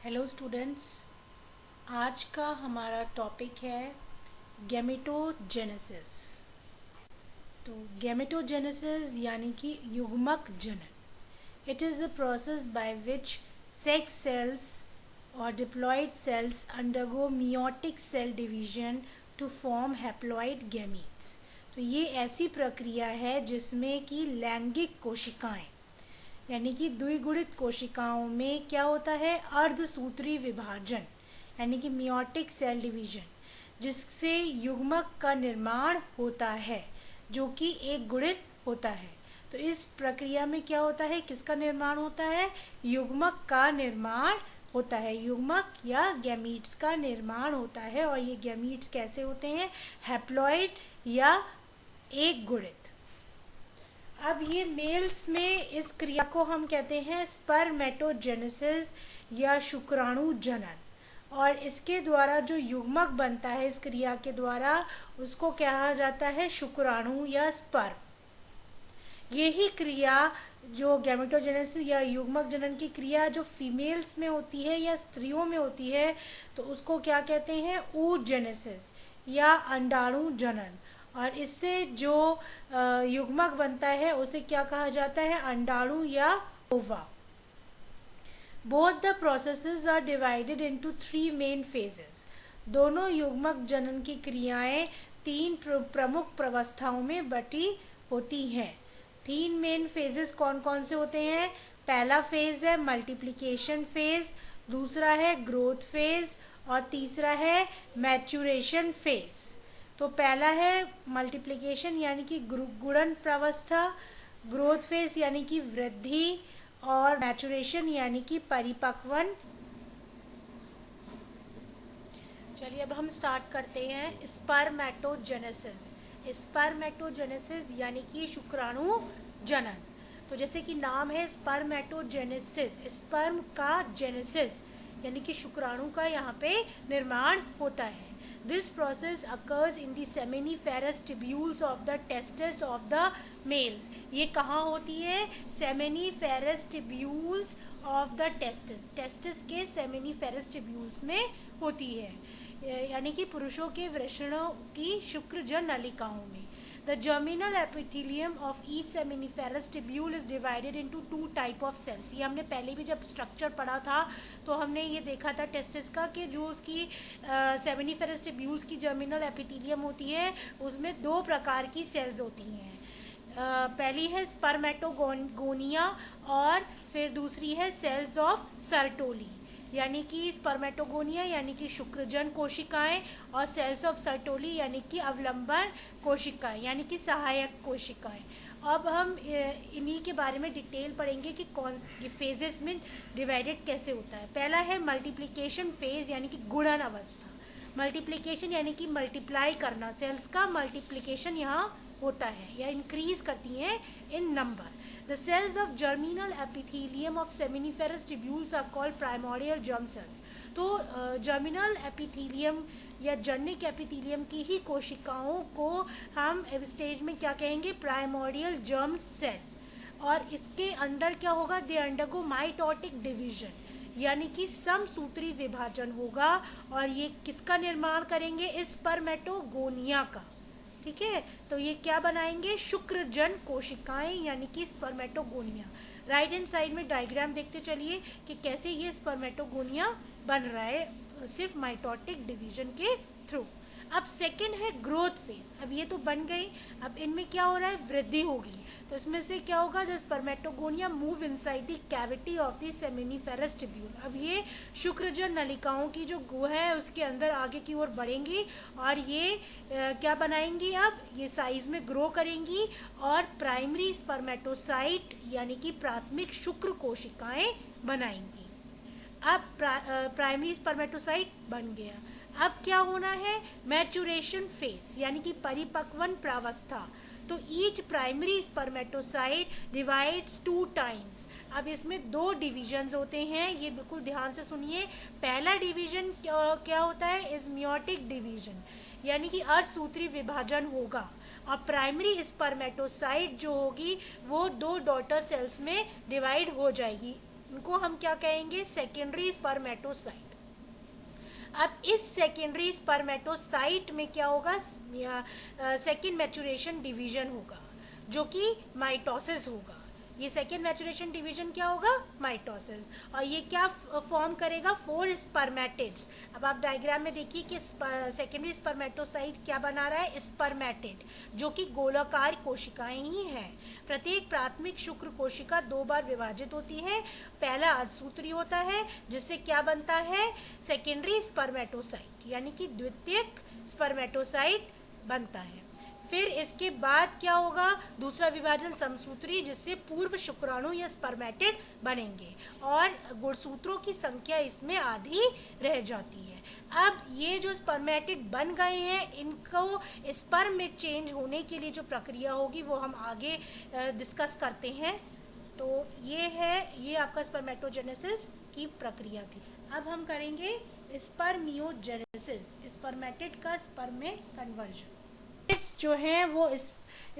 Hello students, आज का हमारा टॉपिक है गैमेटोजेनेसिस। तो गैमेटोजेनेसिस यानी कि युग्मक जनन। It is the process by which sex cells और diploid cells undergo meiotic cell division to form haploid gametes. तो ये ऐसी प्रक्रिया है जिसमें कि लैंगिक कोशिकाएं यानी कि द्विगुणित कोशिकाओं में क्या होता है, अर्धसूत्री विभाजन यानी कि मियोटिक सेल डिवीजन, जिससे युग्मक का निर्माण होता है जो कि एक गुणित होता है। तो इस प्रक्रिया में क्या होता है, किसका निर्माण होता है, युग्मक का निर्माण होता है, युग्मक या गैमीट्स का निर्माण होता है। और ये गैमीट्स कैसे होते हैं, हैप्लॉइड या एक गुणित। अब ये मेल्स में इस क्रिया को हम कहते हैं स्पर्मेटोजेनेसिस या शुक्राणु जनन। और इसके द्वारा जो युग्मक बनता है इस क्रिया के द्वारा, उसको कहा जाता है शुक्राणु या स्पर्म। यही क्रिया जो गैमेटोजेनेसिस या युग्मक जनन की क्रिया जो फीमेल्स में होती है या स्त्रियों में होती है, तो उसको क्या कहते हैं, oogenesis या अंडाणु जनन। और इससे जो युग्मक बनता है उसे क्या कहा जाता है, अंडाणु या ova. Both the processes are divided into 3 main phases. दोनों युग्मक जनन की क्रियाएं 3 प्रमुख प्रवस्थाओं में बटी होती हैं। 3 मेन फेजेस कौन कौन से होते हैं, पहला फेज है मल्टीप्लिकेशन फेज, दूसरा है ग्रोथ फेज और तीसरा है मैच्यूरेशन फेज। तो पहला है मल्टीप्लिकेशन यानी कि गुणन प्रावस्था, ग्रोथ फेज यानी कि वृद्धि, और मैचुरेशन यानी कि परिपक्वन। चलिए अब हम स्टार्ट करते हैं स्पर्मेटोजेनेसिस। स्पर्मेटोजेनेसिस यानी कि शुक्राणु जनन। तो जैसे कि नाम है स्पर्मेटोजेनेसिस, स्पर्म का जेनेसिस यानी कि शुक्राणु का यहाँ पे निर्माण होता है। This process occurs in the seminiferous tubules of the testes of the males. ये कहाँ होती है, seminiferous tubules of the testes, testes के seminiferous tubules में होती है, यानी कि पुरुषों के वृषणों की शुक्रजन नलिकाओं में। The germinal epithelium of each seminiferous tubule is divided into 2 type of cells. ये हमने पहले भी जब स्ट्रक्चर पढ़ा था तो हमने ये देखा था टेस्टिस का कि जो उसकी सेमिनिफेरस ट्यूब्यूल्स की जर्मिनल एपिथेलियम होती है उसमें 2 प्रकार की सेल्स होती हैं। पहली है स्पर्मेटोगोनिया और फिर दूसरी है सेल्स ऑफ सर्टोली, यानी कि स्पर्मेटोगोनिया यानी कि शुक्रजन कोशिकाएं और सेल्स ऑफ सर्टोली यानी कि अवलंबन कोशिकाएं यानी कि सहायक कोशिकाएं। अब हम इन्हीं के बारे में डिटेल पढ़ेंगे कि कौन फेजेस में डिवाइडेड कैसे होता है। पहला है मल्टीप्लिकेशन फेज यानी कि गुणन अवस्था। मल्टीप्लिकेशन यानी कि मल्टीप्लाई करना, सेल्स का मल्टीप्लिकेशन यहाँ होता है या इंक्रीज करती हैं इन number. The cells of germinal epithelium of seminiferous tubules are called primordial germ cells. तो जर्मिनल एपिथीलियम या जन्निक एपिथीलियम की ही कोशिकाओं को हम स्टेज में क्या कहेंगे, प्राइमोडियल जर्म सेल। और इसके अंदर क्या होगा, दे अंडरगो माइटोटिक डिवीजन यानी कि समसूत्री विभाजन होगा। और ये किसका निर्माण करेंगे, स्पर्मेटोगोनिया का। ठीक है, तो ये क्या बनाएंगे, शुक्रजन कोशिकाएं यानी कि स्पर्मेटोगोनिया। राइट हैंड साइड में डायग्राम देखते चलिए कि कैसे ये स्पर्मेटोगोनिया बन रहा है सिर्फ माइटोटिक डिवीजन के थ्रू। अब सेकंड है ग्रोथ फेज। अब ये तो बन गई, अब इनमें क्या हो रहा है, वृद्धि होगी। तो इसमें से क्या होगा, the spermatogonia move inside the cavity of the seminiferous tubule. अब ये शुक्रजन नलिकाओं की जो गुहा है उसके अंदर आगे की ओर बढ़ेंगी और ये क्या बनाएंगी, अब ये साइज में ग्रो करेंगी और प्राइमरी स्पर्मेटोसाइट यानी कि प्राथमिक शुक्र कोशिकाएं बनाएंगी। अब प्राइमरी स्पर्मेटोसाइट बन गया। अब क्या होना है, मैचुरेशन फेज यानी कि परिपक्वन प्रावस्था। तो each primary spermatocyte divides 2 times. अब इसमें 2 डिविजन्स होते हैं, ये बिल्कुल ध्यान से सुनिए। पहला डिवीजन क्या होता है, इज मियोटिक डिवीजन यानी कि अर्धसूत्री विभाजन होगा। और प्राइमरी स्पर्मेटोसाइट जो होगी वो 2 डॉटर सेल्स में डिवाइड हो जाएगी, उनको हम क्या कहेंगे, सेकेंडरी स्पर्मेटोसाइट। अब इस सेकेंडरी स्पर्मेटोसाइट में क्या होगा, सेकेंड मैचुरेशन डिवीजन होगा जो कि माइटोसिस होगा। ये सेकेंड मैचुरेशन डिवीजन क्या होगा, माइटोसिस। और ये क्या फॉर्म करेगा, 4 स्पर्मेटिड्स। अब आप डायग्राम में देखिए कि सेकेंडरी स्पर्मेटोसाइट क्या बना रहा है, स्पर्मेटिड, जो कि गोलाकार कोशिकाएं ही हैं। प्रत्येक प्राथमिक शुक्र कोशिका 2 बार विभाजित होती है। पहला अर्धसूत्री होता है जिससे क्या बनता है, सेकेंडरी स्पर्मेटोसाइट यानी कि द्वितीयक स्पर्मेटोसाइट बनता है। फिर इसके बाद क्या होगा, दूसरा विभाजन समसूत्री जिससे पूर्व शुक्राणु या स्पर्मेटिड बनेंगे और गुणसूत्रों की संख्या इसमें आधी रह जाती है। अब ये जो स्पर्मेटिड बन गए हैं, इनको स्पर्म में चेंज होने के लिए जो प्रक्रिया होगी वो हम आगे डिस्कस करते हैं। तो ये आपका स्पर्मेटोजेनेसिस की प्रक्रिया थी। अब हम करेंगे स्पर्मियोजेनेसिस, स्पर्मेटिड का स्पर्म में कन्वर्जन। जो हैं वो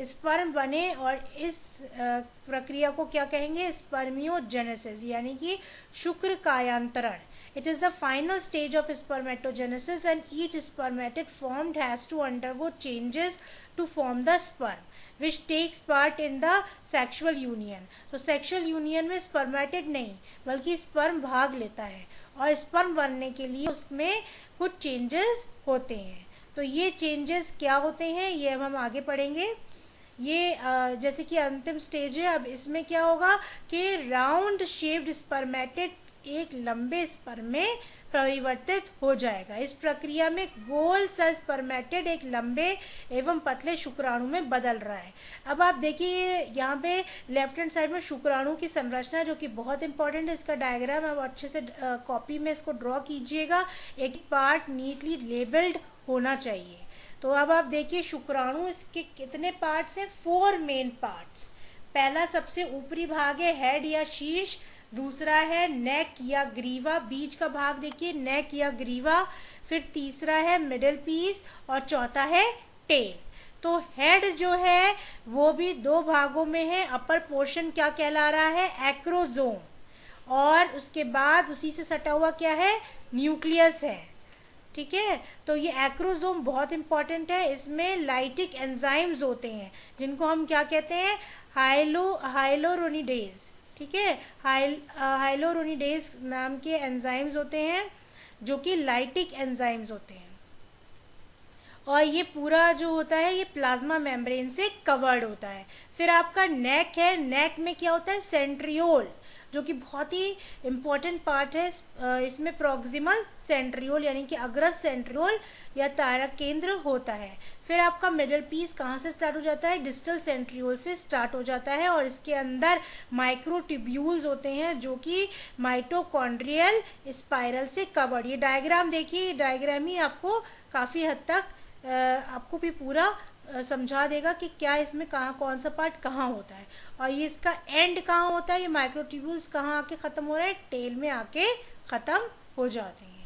स्पर्म बने और इस प्रक्रिया को क्या कहेंगे, स्पर्मियोजेनेसिस यानी कि शुक्र कायांतरण। It is the final stage of spermatogenesis and each spermatid formed has to undergo changes to form the sperm which takes part in the sexual union। तो sexual union में spermatid नहीं बल्कि sperm भाग लेता है और sperm बनने के लिए उसमें कुछ changes होते हैं। तो ये चेंजेस क्या होते हैं ये अब हम आगे पढ़ेंगे। ये जैसे कि अंतिम स्टेज है, अब इसमें क्या होगा कि राउंड शेप्ड स्पर्मेटिड एक लंबे स्पर्म में परिवर्तित हो जाएगा। इस प्रक्रिया में गोल सा स्पर्मेटिड एक लंबे एवं पतले शुक्राणु में बदल रहा है। अब आप देखिए यहाँ पे लेफ्ट हैंड साइड में शुक्राणु की संरचना जो कि बहुत इंपॉर्टेंट है, इसका डायग्राम आप अच्छे से कॉपी में इसको ड्रॉ कीजिएगा। एक पार्ट नीटली लेबल्ड होना चाहिए। तो अब आप देखिए शुक्राणु इसके कितने पार्ट्स हैं, 4 मेन पार्ट्स। पहला सबसे ऊपरी भाग है हेड या शीर्ष, दूसरा है नेक या ग्रीवा, बीच का भाग देखिए नेक या ग्रीवा, फिर तीसरा है मिडिल पीस और चौथा है टेल। तो हेड जो है वो भी 2 भागों में है। अपर पोर्शन क्या कहला रहा है, एक्रोजोम, और उसके बाद उसी से सटा हुआ क्या है, न्यूक्लियस है। ठीक है, तो ये एक्रोजोम बहुत इंपॉर्टेंट है। इसमें लाइटिक एंजाइम्स होते हैं जिनको हम क्या कहते हैं, हाइलोरोनिडेज। ठीक है, हाइलोरोनिडेज नाम के एंजाइम्स होते हैं जो कि लाइटिक एंजाइम्स होते हैं। और ये पूरा जो होता है ये प्लाज्मा मेम्ब्रेन से कवर्ड होता है। फिर आपका नेक है, नेक में क्या होता है, सेंट्रियोल, जो कि बहुत ही इम्पोर्टेंट पार्ट है। इसमें प्रॉक्सिमल सेंट्रियोल यानी कि अग्रज सेंट्रियोल या तारक केंद्र होता है। फिर आपका मिडल पीस कहाँ से स्टार्ट हो जाता है, डिस्टल सेंट्रियोल से स्टार्ट हो जाता है और इसके अंदर माइक्रोट्यूब्यूल्स होते हैं जो कि माइटोकॉन्ड्रियल स्पाइरल से कवर्ड। ये डायग्राम देखिए, डायग्राम ही आपको काफ़ी हद तक आपको भी पूरा समझा देगा कि क्या इसमें कहाँ कौन सा पार्ट कहाँ होता है और ये इसका एंड कहाँ होता है। ये माइक्रोट्यूब्यूल्स कहाँ आके ख़त्म हो रहा है, टेल में आके ख़त्म हो जाते हैं।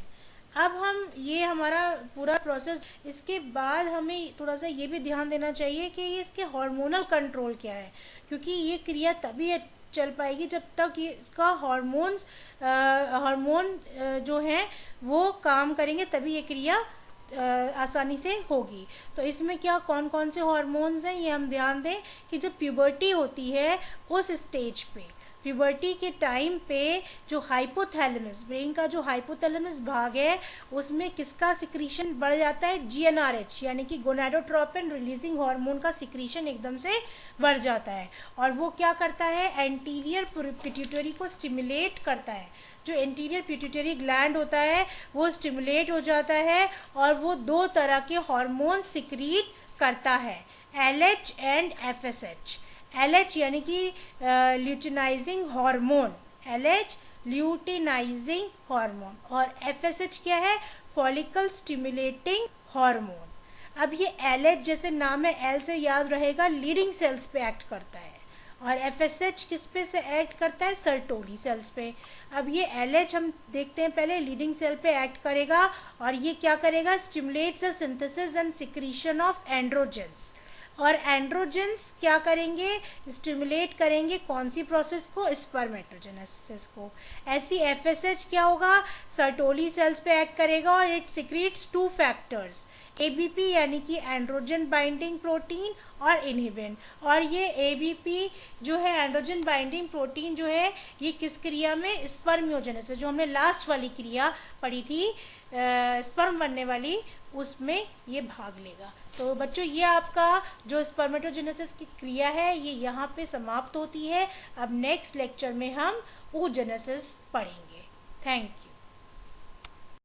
अब हम ये हमारा पूरा प्रोसेस, इसके बाद हमें थोड़ा सा ये भी ध्यान देना चाहिए कि ये इसके हार्मोनल कंट्रोल क्या है, क्योंकि ये क्रिया तभी चल पाएगी जब तक ये इसका हार्मोन जो हैं वो काम करेंगे, तभी ये क्रिया आसानी से होगी। तो इसमें क्या कौन कौन से हार्मोन्स हैं ये हम ध्यान दें कि जब प्यूबर्टी होती है उस स्टेज पे, प्यूबर्टी के टाइम पे जो हाइपोथैलेमस, ब्रेन का जो हाइपोथैलेमस भाग है उसमें किसका सिक्रीशन बढ़ जाता है, GnRH यानी कि गोनाडोट्रोपिन रिलीजिंग हार्मोन का सिक्रीशन एकदम से बढ़ जाता है। और वो क्या करता है, एंटीरियर पिट्यूटरी को स्टिमुलेट करता है। जो एंटीरियर पिट्यूटरी ग्लैंड होता है वो स्टिमुलेट हो जाता है और वो 2 तरह के हार्मोन सिक्रीट करता है, LH एंड FSH। LH यानी कि luteinizing hormone, LH luteinizing hormone, और FSH क्या है, फॉलिकल स्टिमुलेटिंग हार्मोन। अब ये LH जैसे नाम है, L से याद रहेगा, लीडिंग सेल्स पे एक्ट करता है और FSH किस पे से एक्ट करता है, सर्टोली सेल्स पे। अब ये LH हम देखते हैं पहले, लीडिंग सेल पे एक्ट करेगा और ये क्या करेगा, stimulates the synthesis and secretion of androgens. और एंड्रोजेंस क्या करेंगे, स्टिमुलेट करेंगे कौन सी प्रोसेस को, स्पर्मेटोजेनेसिस को। ऐसी एफएसएच क्या होगा, सर्टोली सेल्स पे एक्ट करेगा और इट सिक्रीट्स 2 फैक्टर्स, एबीपी यानी कि एंड्रोजन बाइंडिंग प्रोटीन और इनहिबिन। और ये एबीपी जो है एंड्रोजन बाइंडिंग प्रोटीन जो है ये किस क्रिया में, स्पर्मियोजेनेसिस, जो हमने लास्ट वाली क्रिया पढ़ी थी स्पर्म बनने वाली, उसमें ये भाग लेगा। तो बच्चों ये आपका जो स्पर्मेटोजेनेसिस की क्रिया है ये यहाँ पे समाप्त होती है। अब नेक्स्ट लेक्चर में हम oogenesis पढ़ेंगे। Thank you.